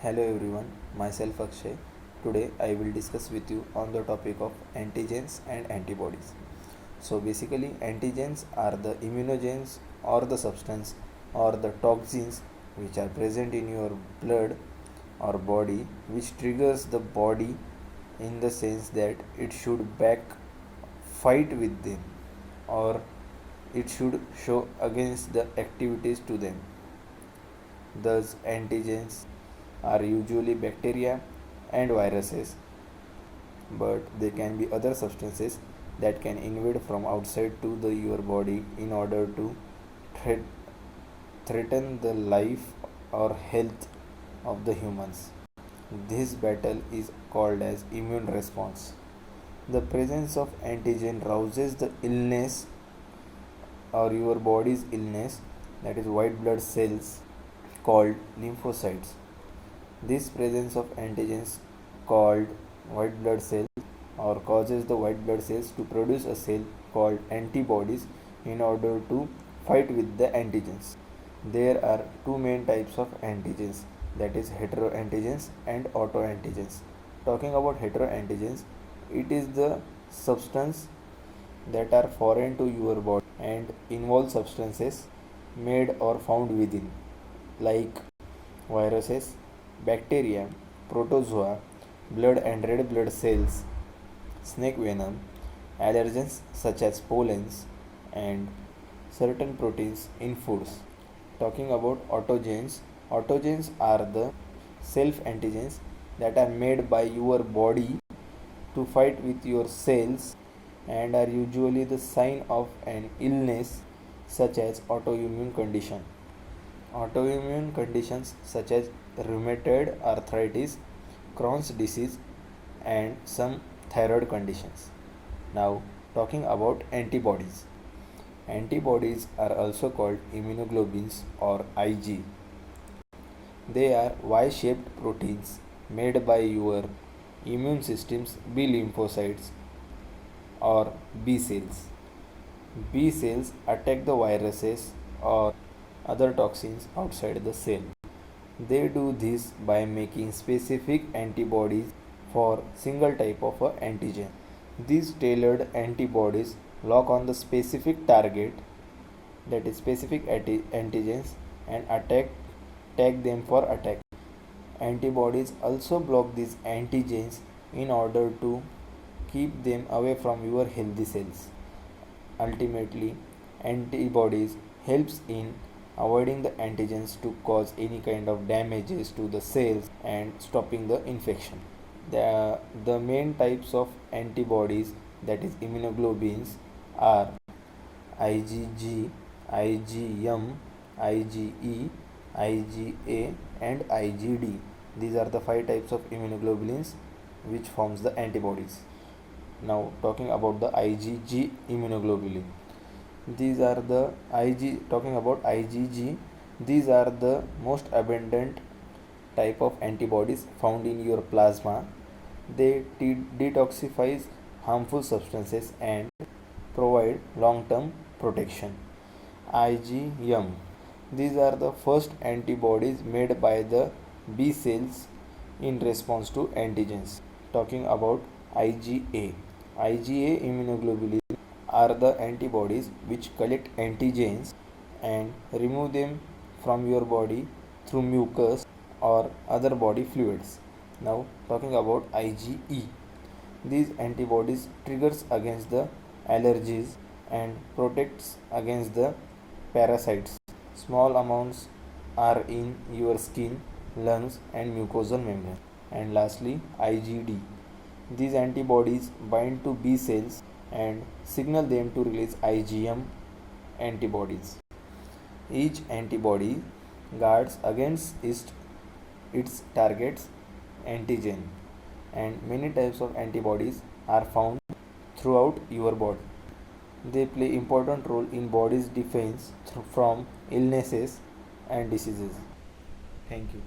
Hello everyone, myself Akshay. Today I will discuss with you on the topic of antigens and antibodies. So basically antigens are the immunogens or the substance or the toxins which are present in your blood or body which triggers the body in the sense that it should back fight with them or it should show against the activities to them. Thus antigens are usually bacteria and viruses, but they can be other substances that can invade from outside to your body in order to threat, threaten the life or health of the humans. This battle is called as immune response. The presence of antigen rouses the illness or your body's illness, that is white blood cells called lymphocytes. This presence of antigens called white blood cells or causes the white blood cells to produce a cell called antibodies in order to fight with the antigens. There are two main types of antigens, that is heteroantigens and autoantigens. Talking about heteroantigens, it is the substance that are foreign to your body and involve substances made or found within, like viruses, bacteria, protozoa, blood and red blood cells, snake venom, allergens such as pollens, and certain proteins in foods. Talking about autogens, autogens are the self antigens that are made by your body to fight with your cells and are usually the sign of an illness such as autoimmune condition. Autoimmune conditions such as rheumatoid arthritis, Crohn's disease, and some thyroid conditions. Now, talking about antibodies. Antibodies are also called immunoglobulins or Ig. They are Y-shaped proteins made by your immune system's B lymphocytes or B cells. B cells attack the viruses or other toxins outside the cell. They do this by making specific antibodies for single type of a antigen. These tailored antibodies lock on the specific target, that is specific antigens, and tag them for attack. Antibodies also block these antigens in order to keep them away from your healthy cells. Ultimately, antibodies helps in avoiding the antigens to cause any kind of damages to the cells and stopping the infection. The main types of antibodies, that is immunoglobulins, are IgG, IgM, IgE, IgA and IgD. These are the five types of immunoglobulins which forms the antibodies. Now talking about the IgG immunoglobulin. These are the talking about IgG, these are the most abundant type of antibodies found in your plasma. They detoxifies harmful substances and provide long-term protection. IgM, these are the first antibodies made by the B cells in response to antigens. Talking about IgA. IgA immunoglobulin are the antibodies which collect antigens and remove them from your body through mucus or other body fluids. Now talking about IgE. These antibodies triggers against the allergies and protects against the parasites. Small amounts are in your skin, lungs and mucosal membrane. And lastly, IgD. These antibodies bind to B cells and signal them to release IgM antibodies. Each antibody guards against its target's antigen, and many types of antibodies are found throughout your body. They play important role in body's defense from illnesses and diseases. Thank you.